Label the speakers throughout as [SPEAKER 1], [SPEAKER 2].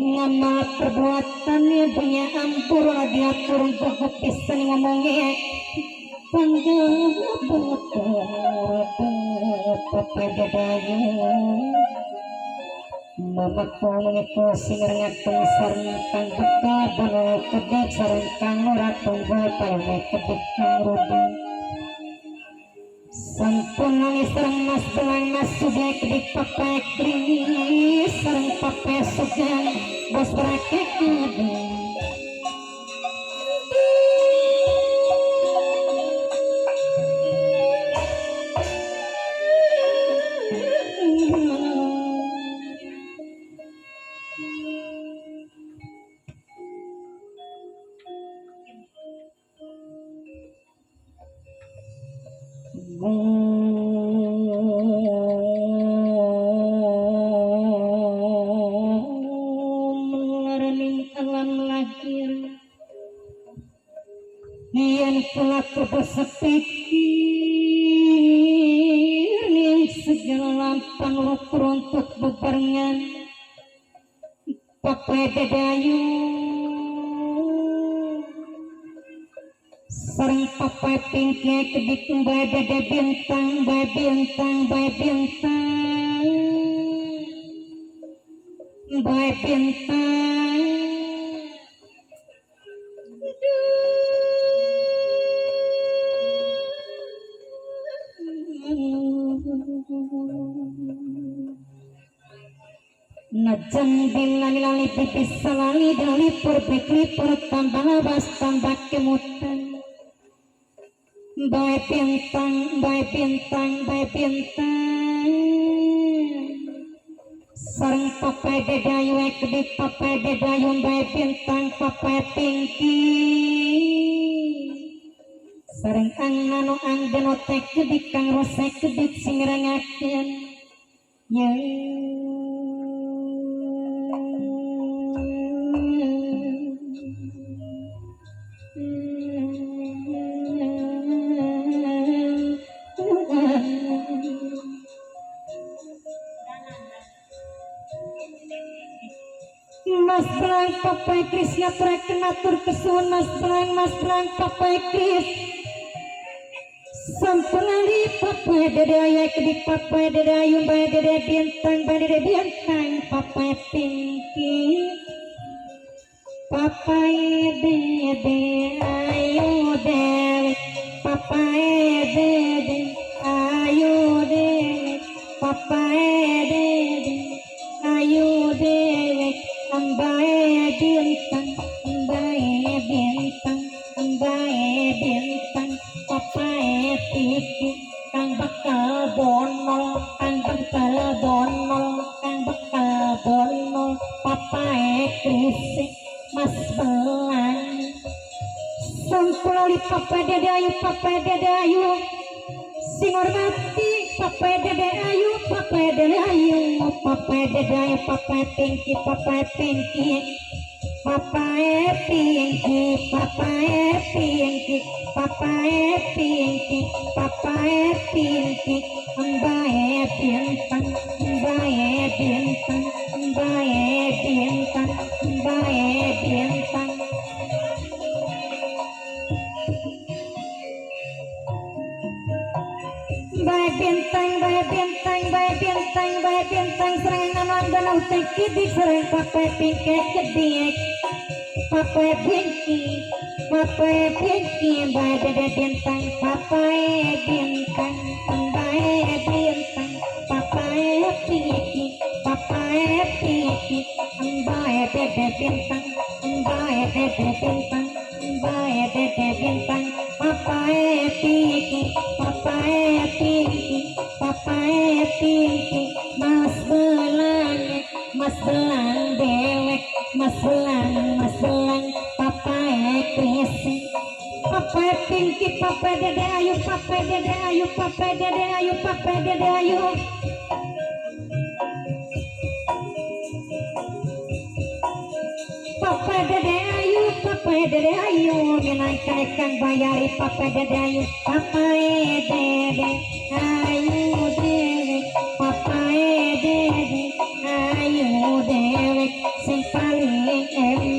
[SPEAKER 1] ngamal perbuatannya dia ampur diatur untuk pisan ngomongnya panggil betul papedadayu mama kong itu singerengateng sareng kang beka bono kedek sareng kang ratong botol kedek kang rudeng sampun nangis sareng mas belang mas sudah kedek papai kris sareng papai sugan bos berakek ngedeng Yen pelaku berpikir ning segala lampang lukur untuk bebarengan papai dedayu sareng papai pingke kedik bae dede bintang bae bintang bae bintang bae bintang najan bilali lali pipis salali dali pur tambah bas tambah kemutan bae bintang bae bintang bae bintang sareng papai dedayu kedik papai dedayu bae bintang papai tingki sareng ang deno tek kedik kang rosek kedik sing rengakeun ye Mas Blang papai Kris ngatur kesuwun Mas Blang papai Kris sampelali papai dedayu kedik papai dedayu bae dede bintang bae dede bintang papai tingki papai dede ayu dewe papai dede ayu dewe papai dede ayu dewe ambae bintang papai tiki kang bakal bono papai Kris Mas Belang sampulali papai dedayu sing hormati papai dedayu papai dedayu papai pinki papai pinki papai pinki papai pinki papai pinki papai pinki ambae bintang ambae bintang ambae bintang ambae bintang bae bintang bae bintang bae bintang bae bintang serang naman danau tekidik serang papai pinke kedik papai pinki bae dede bintang papai bintang bae bintang papai pinki papai pinki bae dede bintang bae dede bintang bae dede bintang papai pinki papai pinki papai pinki Mas Belang dewek Mas Belang papai Kris papai pinki papai dedayu papai dedayu papai dedayu papai dedayu papai dedayu menaikkan ikan bayari papai dedayu papai dede ayu dewek papai dede ayu dewek sing paling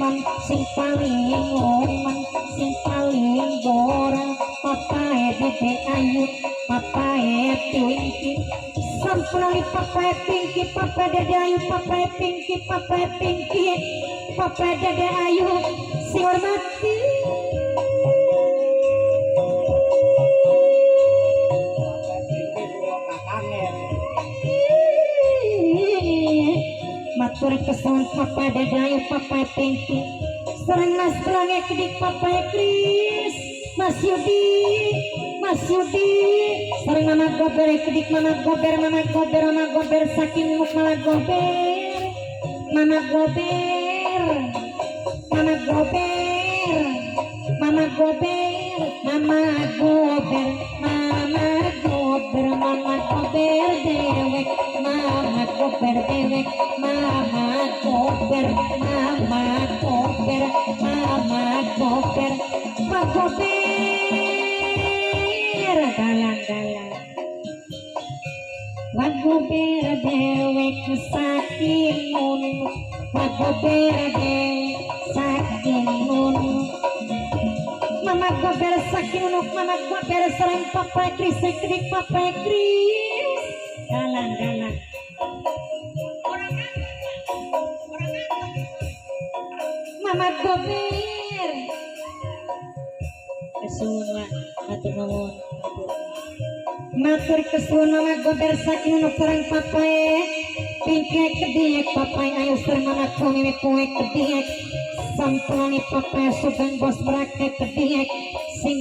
[SPEAKER 1] eman sing paling oman sing paling borang papae dede ayu papae pinky sampulali papae pinky papae dede ayu papae pinky papae pinky papae dede ayu sing hormati matur kesuwun papa dadayu papa pinky sareng nasrange kedik papa Kris Mas Yudi sareng mama gober kedik mama gober saking muk mama gober mama gober mama gober mama gober mama gober mama gober mama gober dewek mama gober dewek mama gober mama gober mama gober mama gober dalan-dalan wagober dewek saking mun wagober dewek saking mun mama gober saking mun mama gober sareng papa Kris kedik papa Kris dalan-dalan mama gober kesuwun matur nuwun matur kesuwun mama gober saking mun sareng papa Pinky kedik papa ayo sareng mama kowe kedik sampulane papa sugeng bos brake kedik sing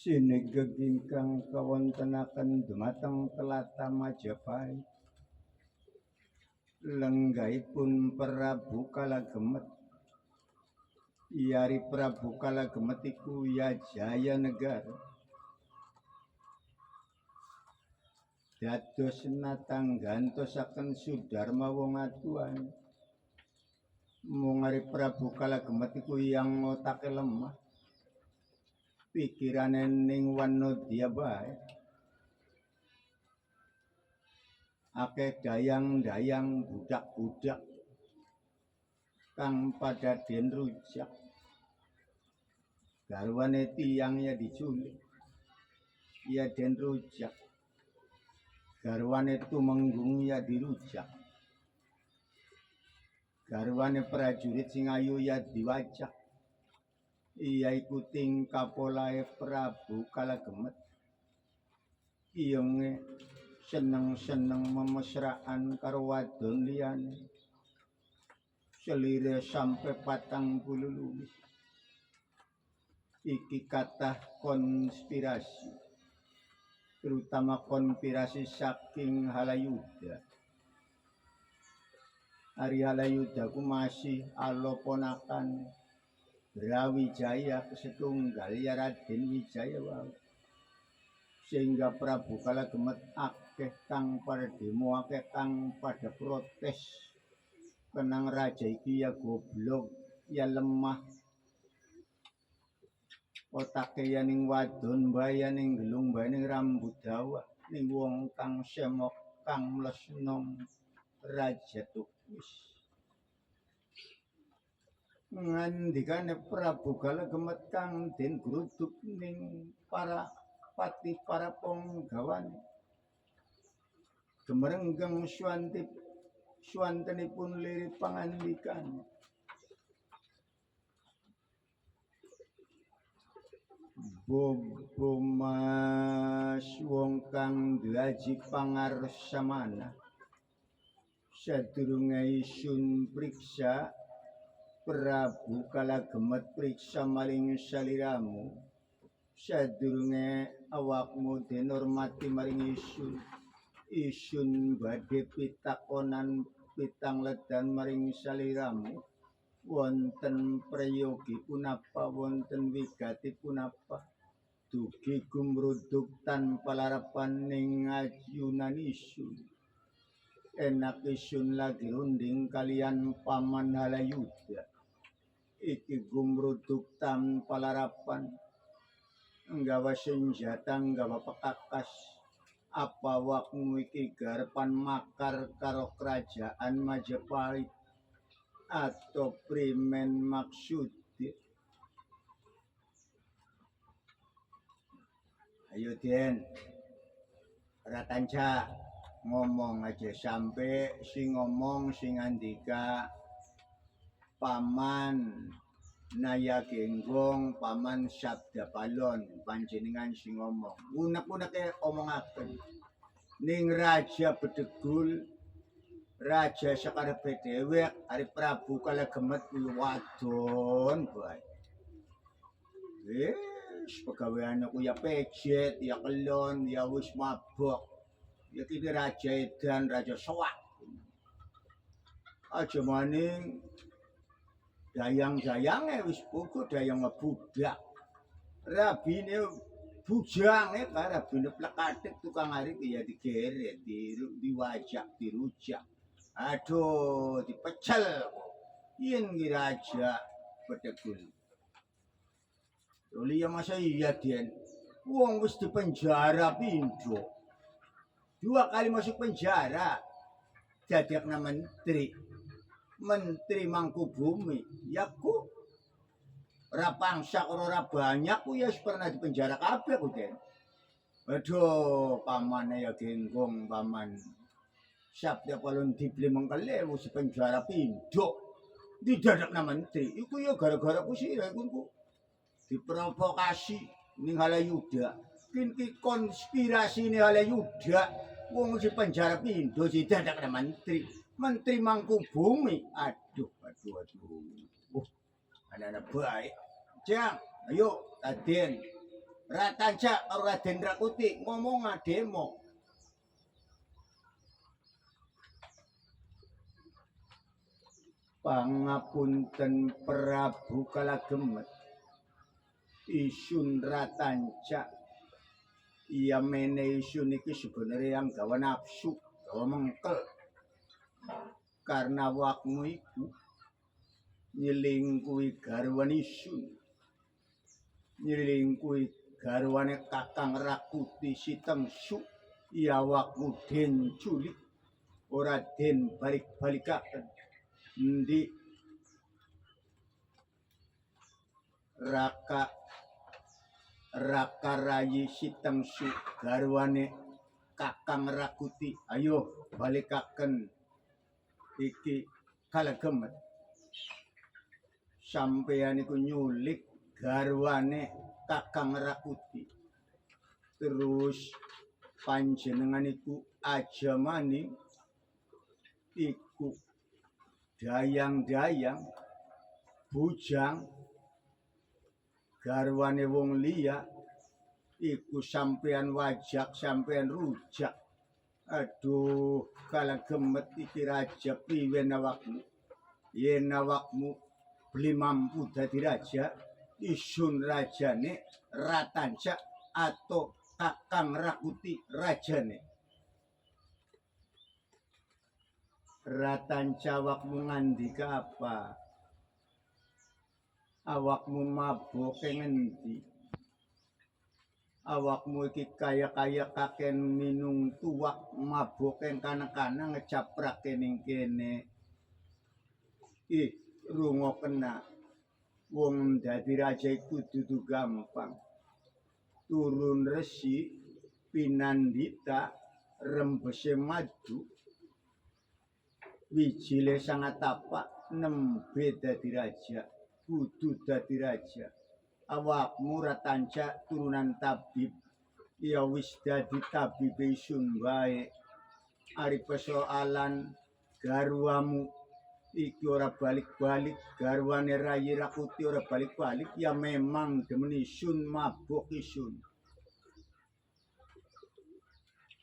[SPEAKER 2] Sinegeg ingkang kawontenaken dumateng Tlatah Majapahit lenggahipun Prabu Kalagemet Yari Prabu Kalagemet iku ya Jaya Negara dados natanggantosaken Sudarma wong aduan mung Ari Prabu Kalagemet iku yang otake lemah pikirane ning wanodya bae akeh dayang-dayang budak-budak kang pada den rujak garwane tiyang ya diculik ya den rujak garwane tumenggung ya dirujak garwane prajurit sing ayu ya diwajak iya iku tingkapolahe Prabu Kalagemet iyenge seneng-seneng memesraan karo wadon liyane selire sampai 40 luwih iki kathah konspirasi terutama konspirasi saking Halayuda Ari Halayuda ku masih aloponakan Brawijaya setunggal ya Raden Wijaya wae sehingga Prabu Kalagemet akeh kang pada demo akeh kang pada protes kenang raja iki ya goblok ya lemah otake ya ning wadon bae ya ning gelung bae ning rambut dawa ning wong kang semok kang mlesnom raja tukus ngandikane Prabu Kalagemet kang den gruduk ning para pati para penggawane gemerenggeng swantenipun lirik pangandikan. Bobo mas wong kang dlaji pangarsamana sadurunge isun priksa Prabu kalagemet priksa maring saliramu sadurunge awakmu dinurmati maring isun badhe pitakonan pitangledan maring saliramu wonten prayogi punapa wonten wigati punapa dugi gumruduk tanpa larapan ning ayunan isun enak isun lagi runding kalian paman Halayuda iki gumruduk tanpa larapan nggawa senjata nggawa pekakas apa wakmu iki garepan makar karo kerajaan Majapahit atau primen maksud. Ayo Den Ratanca ngomong aja sampai si ngomong si ngandika paman Naya Genggong paman Sabda Palon panjenengan si ngomong unek-uneke omongaken ning Raja Bedegul Raja sakarepe dhewek Ari Prabu kalagemet wadon bae. Wis pegaweane ku ya pejet, ya kelon, ya wis mabok. Ya kini raja edan, raja sowak. Aja maning dayang-dayange wis pogo dayang ngebudak. Rabine bujange rabine plekatik tukang arit ya digeret, diwajak, dirujak. Aduh, dipecel. Yen ki Raja Bedegul. Liya masa iya Den. Wong wis dipenjara pindho. 2 kali masuk penjara. Dadekna menteri. Menteri Mangkubumi. Ya ku ora pangsak ora banyak ku ya pernah dipenjara kabeh ku Den. Aduh, pamane ya Genggong paman. Sabda Palon dibeli mengkele wis penjara pindho didadakna menteri iku ya gara-gara ku sira iku diprovokasi ning Halayuda ki konspirasi ning Halayuda wong si penjara pindho didadakna menteri Mangkubumi aduh anak-anak baik Jang ayo Raden Ratanca karo Raden Rakuti ngomong demo. Pangapunten Prabu kalagemet isun Ratanca iya mene isun iki sebenarnya yang gawa nafsu gawa mengkel karena wakmu iku nyelingkuhi garwan isun nyelingkuhi garwane Kakang Rakuti Sitengsu iya wakmu den culik ora den balik-balikaken Ndi Raka Rayi Sitengsu garwane Kakang Rakuti ayo balikaken iki kalagemet sampeyan iku nyulik garwane Kakang Rakuti terus panjenengan iku aja maning iku dayang-dayang bujang garwane wong liya iku sampean wajak sampean rujak aduh kalagemet iki raja piwen awakmu yen awakmu beli mampu dadi raja isun rajane Ratanca atau Kakang Rakuti rajane Ratanca awakmu ngandika apa? Awakmu mabuk ngendi? Awakmu iki kaya-kaya kaken minum tuak mabuk kana-kana ngecaprak ning kene. Ih, rungokna. Wong dadi raja iku dudu gampang. Turun resi pinandita rembese madu wijile sangat tapak nembe dadi raja kudu dadi raja awakmu ratanca turunan tabib ya wis dadi tabib isun wae ari persoalan garwamu iki ora balik-balik garwane Rayi Rakuti ora balik-balik ya memang demen isun mabuk isun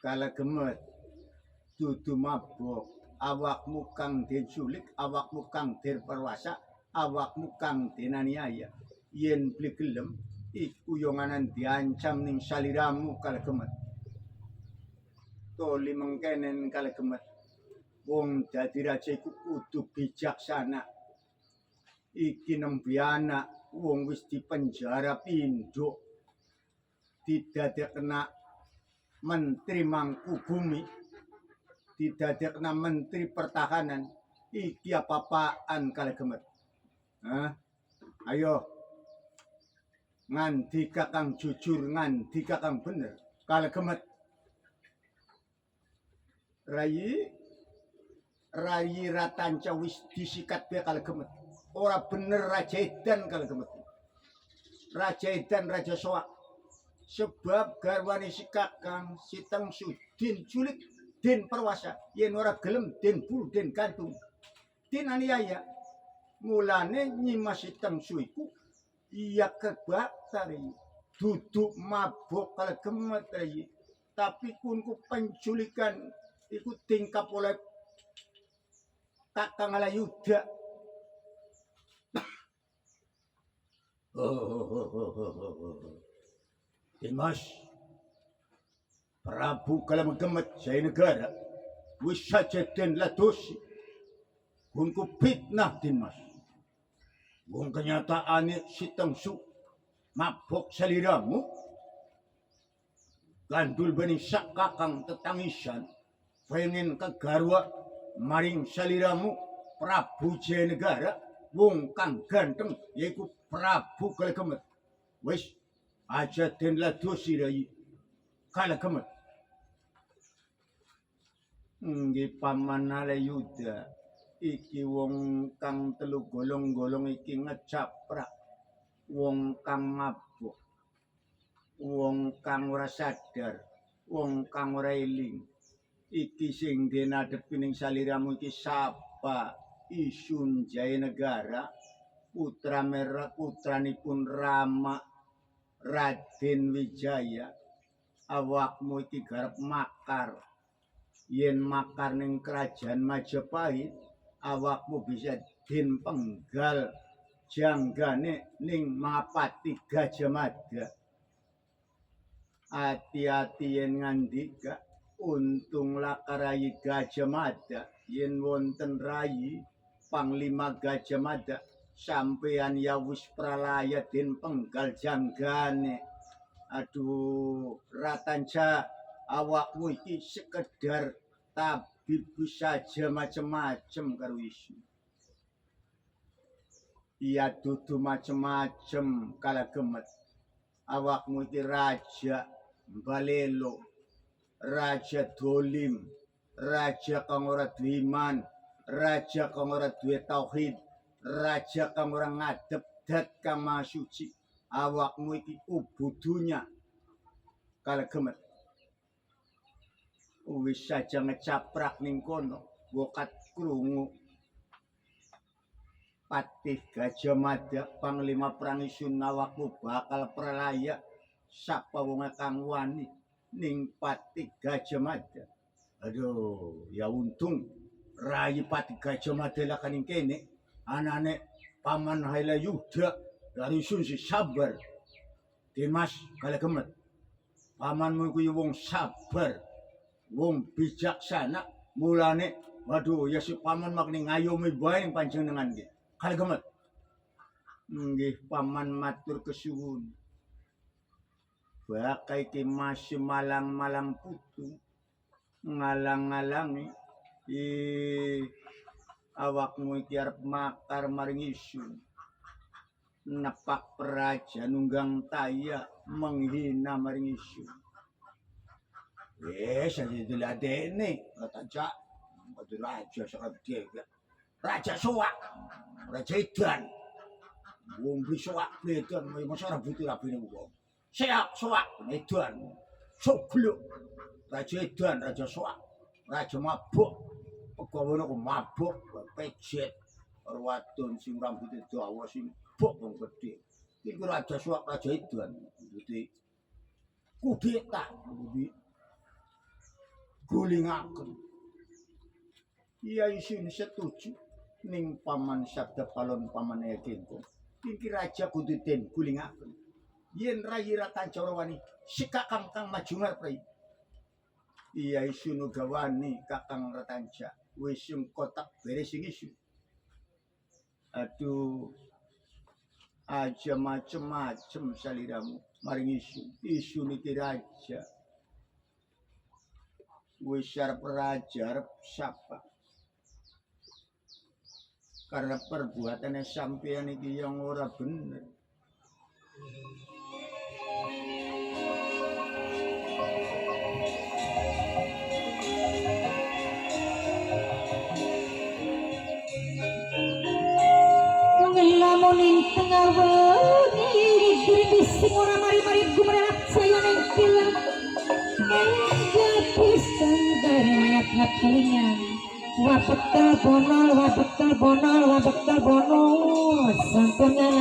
[SPEAKER 2] kala gemet dudu mabuk awakmu kang diculik awakmu kang dirperwasa awakmu kang dinaniaya yen beli gelem iku yonganan diancam ning saliramu kala gemet toli mengkenen kala gemet wong dadi raja iku kudu bijaksana iki nembe anak wong wis dipenjara pindho didadekna menteri mangku bumi didadekna menteri pertahanan iki apa-apaan kala gemet ayo nganti kakang jujur nganti kakang bener kala gemet Rayi Ratanca wis disikat be kala gemet ora bener Raja Edan kala gemet Raja Edan Raja Soak sebab garwane si kakang si Tengsu din culik din perwasa yen ora gelem din bulu din gantung din aniaya mulane nyimas si Tengsu iku iya kebakar duduk mabuk kala gemet tapi kunku penculikan iku tingkap oleh Kakang Alayuda. Dimas Prabu Kalamagemet Jaya Negara wis sajaden ladosi kunku fitnah Dimas wong kenyataane si Tengsu mabok saliramu gandul bening sak kakang tetangisan pengen kegarwa maring saliramu Prabu Jaya Negara wong kang ganteng yaiku Prabu Kalamagemet wis aja den ladosi Rayi Kalamagemet nggih Paman Alayuda iki wong kang telu golong-golong iki ngecaprak wong kang mabuk wong kang ora sadar wong kang ora eling iki sing dinadepi ning saliramu iki sapa Isun Jaya Negara putra merah putranipun Rama Raden Wijaya awakmu iki garep makar yen makar ning kerajaan Majapahit awakmu bisa den penggal janggane ning Mapati Gajah Mada hati-hati yen ngandika untung laka Rayi Gajah Mada yen wonten Rayi Panglima Gajah Mada sampeyan ya wis pralaya den penggal janggane aduh Ratanca awakmu iki sekedar tabib saja macem-macem karo isu iya dudu macem-macem Kalamagemet awakmu iki raja Balelo raja dolim raja kang ora duwe iman raja kang ora duwe tauhid raja kang ora ngadep dat kang maha suci awakmu iki ubudunya Kalamagemet wis saja ngecaprak ning kono wokat krungu Patih Gajah Mada Panglima Perang Isun awakmu bakal pralaya sapa wong kang wani ning Patih Gajah Mada aduh ya untung Rayi Patih Gajah Mada lakaning kene anane Paman Alayuda dari Isun si sabar Dimas Kalamagemet pamanmu kuwi wong sabar wong bijaksana mulane waduh ya si paman makni ngayomi bae panjenengan nggih Kalamagemet nggih paman matur kesuwun bakai ki masih malang-malang putu ngalang-alangi awakmu iki arep makar maring isun nepak praja nunggang taya menghina maring isun Saya diladeni Ratanca. Madu raja sakit dia. Raja Soak. Raja Edan. Wong beli soak Edan. Masa rebuti rabine wong. Seak soak Edan. Sogluk. Raja Edan, Raja Soak. Raja mabuk. Pegawane kok mabuk, pejet. Karo wadon sing rambute dawa sing bok wong gedhe. Iki Raja Soak, Raja Edan. Dadi kudeta gulingaken. Iya isin setuju ning paman sabda palon paman Ekengko. Iki raja kudu den gulingaken. Yen Rai Ratanca wani sikak kang maju ngarep. Iya isin uga wani Kakang Ratanca. Wis sing kotak beres sing isu. Aduh aja macem-macem saliramu maring isu niki raja. Wis arep raja arep sapa. Karena perbuatannya sampeyan iki yang ora bener.
[SPEAKER 1] Lamun ing tengah wengi diri sing ora mari-mari gumerak saya ning kilen. Gadis mayat hatinya. Wah betul bonol sampurna.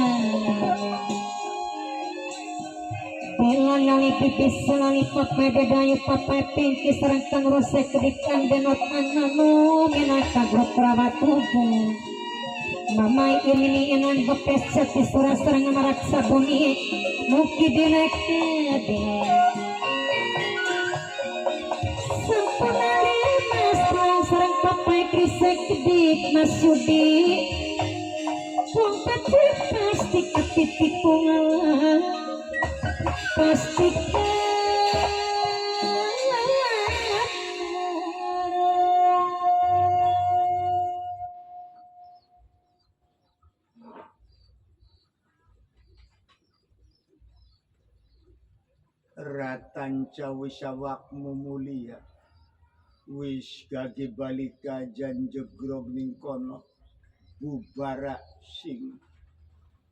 [SPEAKER 1] Bela lali pipis lali papai dedayu papai pinki serangkang rusek kedikan denot ananu minaka grup perawat tubuh. Mamai ini enan bepes jati surah serang maraksa bumi muki dilek kede. Sampurna limas serang papai krisek kedik mas Yudi. Wong pacet pasti ketitik bunga pasti
[SPEAKER 2] Ratanca wis awakmu mulia. Wis gage balika jan jegrog ning kono. Bubara sing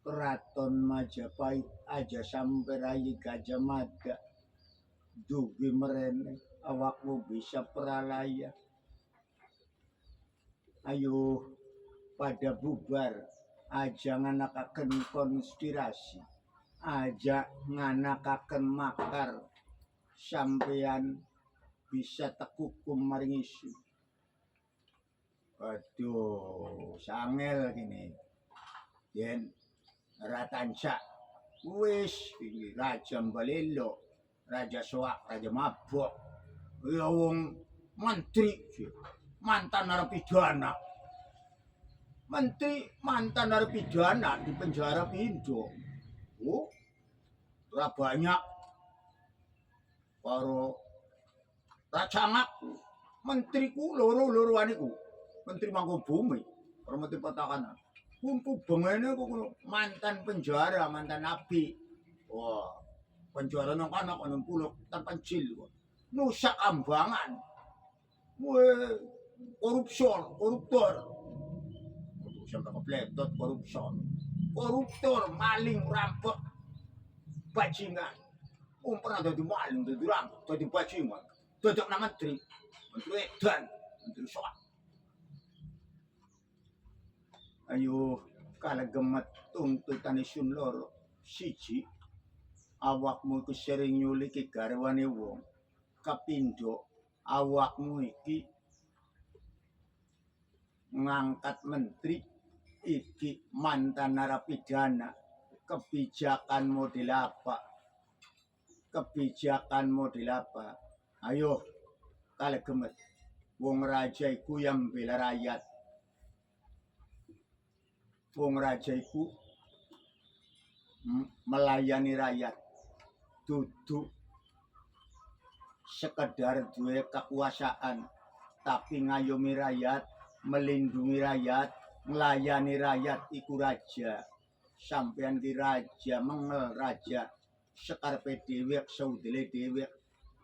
[SPEAKER 2] Keraton Majapahit aja sampai Rai Gajah Mada. Dugi merene awakmu bisa pralaya. Ayo pada bubar aja nganakaken konspirasi. Aja nganakaken makar sampeyan bisa tekukum maring isu. Aduh, sangel gini. Yen Ratanca wis iki Raja Balelo, Raja Soak, Raja Mabok. Ya wong menteri mantan narapidana. Menteri mantan narapidana di penjara Pindo. Oh, ora banyak karo Racangak menteriku loro-loro aniku. Menteri Mangkubumi, karo Menteri Pertahanan. Kumpu bengene kok mantan penjara, mantan napi. Wah, penjara nang kana kono pulau tanpa jil kok. Nusa Kambangan. Weh, koruptor. Sampai kepletot koruptor, maling, rampok, bajingan. Pernah dadi maling, dadi rampok, dadi bajingan. Dodok nang menteri Edan, Menteri Soak. Ayo kalegemet tuntutan isun loro. Siji, awakmu iku sering nyuliki garwane wong. Kapindo, awakmu iki ngangkat menteri iki mantan narapidana. Kebijakan model apa? Ayo kalegemet. Wong raja iku yang bela rakyat. Wong raja iku melayani rakyat, duduk sekedar duwe kekuasaan, tapi ngayomi rakyat, melindungi rakyat, melayani rakyat iku raja. Sampeyan ki raja, mengel raja, sekarpe dewek, saudele dewek,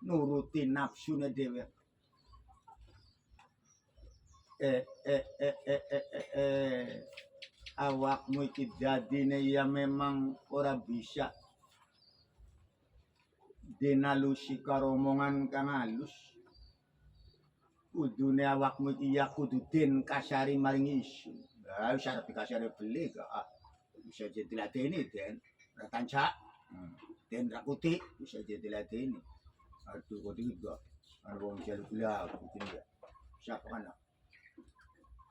[SPEAKER 2] nuruti nafsune dhewe. Awakmu iki dadine ya memang ora bisa dinalusi karo omongan kang halus. Kudune awakmu iki ya kudu den kasari maring isu. Lah syarat dikasari beli gak bisa jadi diladeni den ratanca. Den rakuti bisa jadi diladeni. Aduh kok juga ana wong jalu lagu ya. Siapa kana?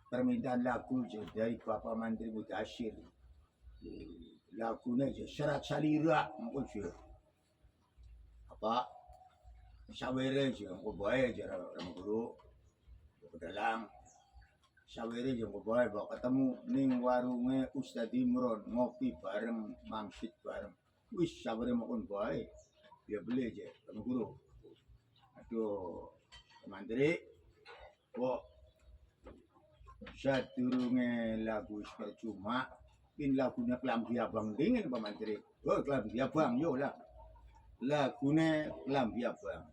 [SPEAKER 2] Permintaan lagu dari Bapak Menteri Mudasir. Lagunya aja Serat Salira mungkin sih. Apa? Sawere aja, mungkin baik aja orang guru. Pedalang. Sawere aja mungkin baik. Bawa ketemu ning warungnya Ustadz Imron ngopi bareng, mangsit bareng. Wis sawere mungkin baik. Dia beli aja orang guru. Aduh, Menteri, kok sadurunge lagu percuma pin lagunya Klambi Abang dingin Pak Menteri. Oh Klambi Abang yo lah. Lagune Klambi Abang.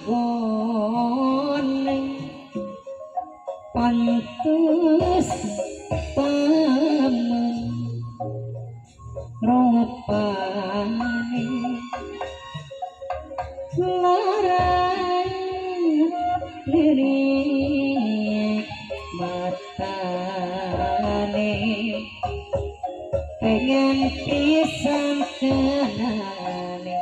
[SPEAKER 1] Anggone pantes pamen rupane larang lirik matane pengen pisan kenane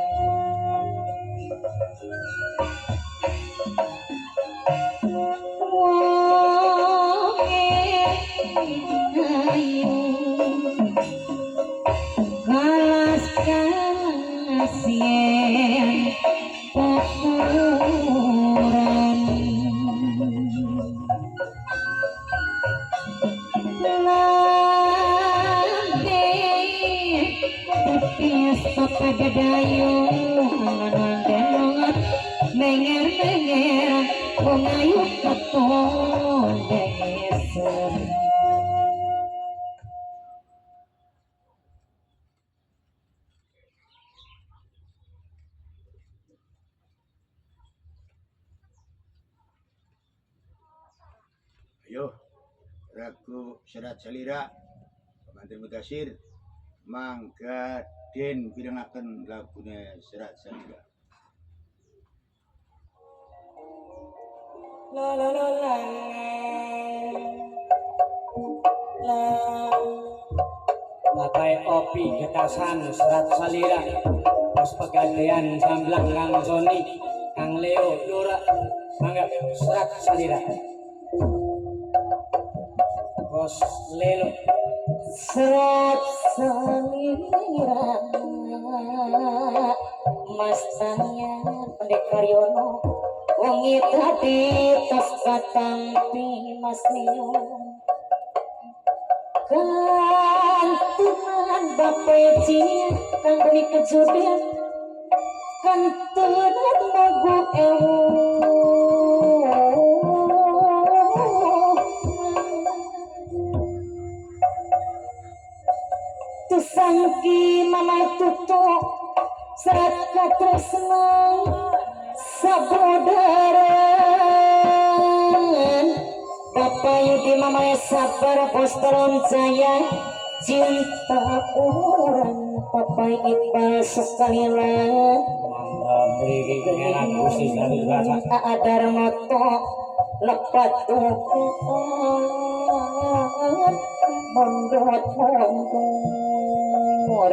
[SPEAKER 1] wonge ayu kalas yen popuran lande tepis pegadayung nandenongat menger-menger pengayu keton desen.
[SPEAKER 2] Ayo, lagu Serat Salira, Menteri Mudasir, mangga den pirengaken lagune Serat Salira.
[SPEAKER 1] La la la la la
[SPEAKER 3] Bapak Opi Getasan Serat Salira Pos Pegadaian Samblang Kang Joni Kang Leo Lura Mangga Serat Salira Pos Lelo
[SPEAKER 1] Serat Salira Mas tanya Pendekar Yono Wengi tadi tos katampi Mas Nio Kantunan Bapak Jin Kang Beni Kejudian Kantunan Mogu Ewu Tusangki Mamai Tutu Serat Katresna Sabodaran Bapak Yudi Mamai Sabar Posteron Jaya Cinta orang Bapak Iqbal sekalian
[SPEAKER 3] Mangga beri enak Gusti Sari Rasa
[SPEAKER 1] Adar moto lepat tukean Mondot mondot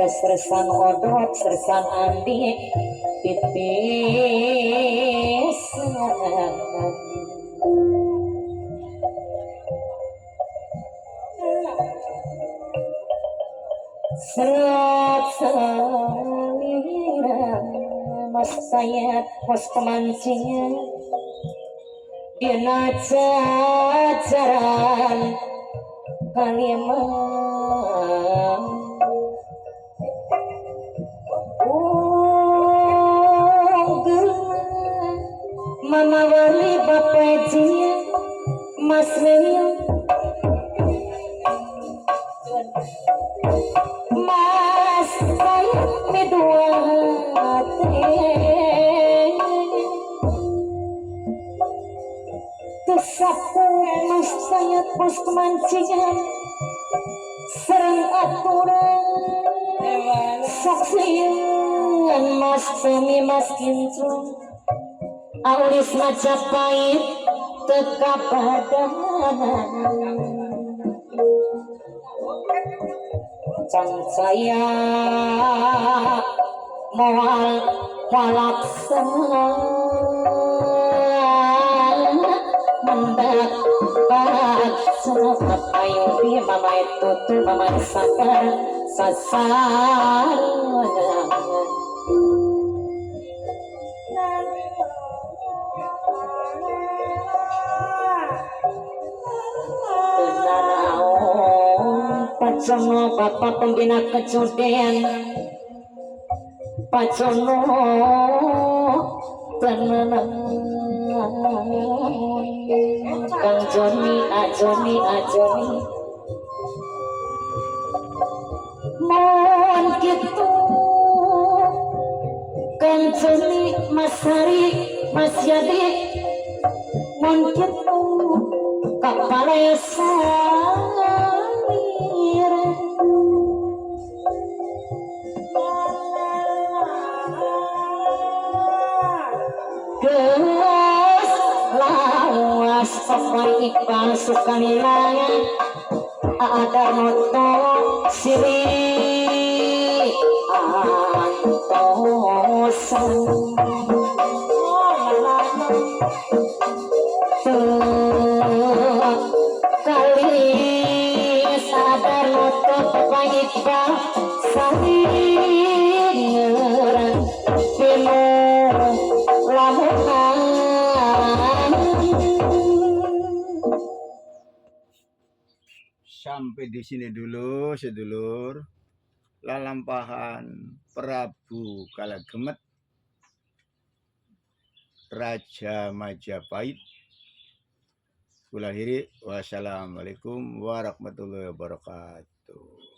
[SPEAKER 1] Sersan odot sersan andi Pipis Serat Salira Mas Sayat Pos Pemancingan Dina jajaran Kaliman Mama Wali Bapak Jia Mas Leo Mas Sayat Medua pos kemancingan serang aturan saksian mas semi mas kinclong aulis Majapahit teka padanan can saya moal walaksana mendak baca payung di mama itu tuh mama sakar sasar Pacono bapak pembina kejudian Pacono tenang Kang Joni Ajoni mohon gitu Kang Joni Mas Hari Mas Yadi mohon gitu Kapale Geus lawas papai Iqbal Sukanilangan ada moto siri antosan kali sadar moto papai Iqbal saringeran penuh lamunan
[SPEAKER 2] Sampai di sini dulu sedulur lalampahan Prabu Kalagemet Raja Majapahit. Kula akhiri wassalamualaikum warahmatullahi wabarakatuh.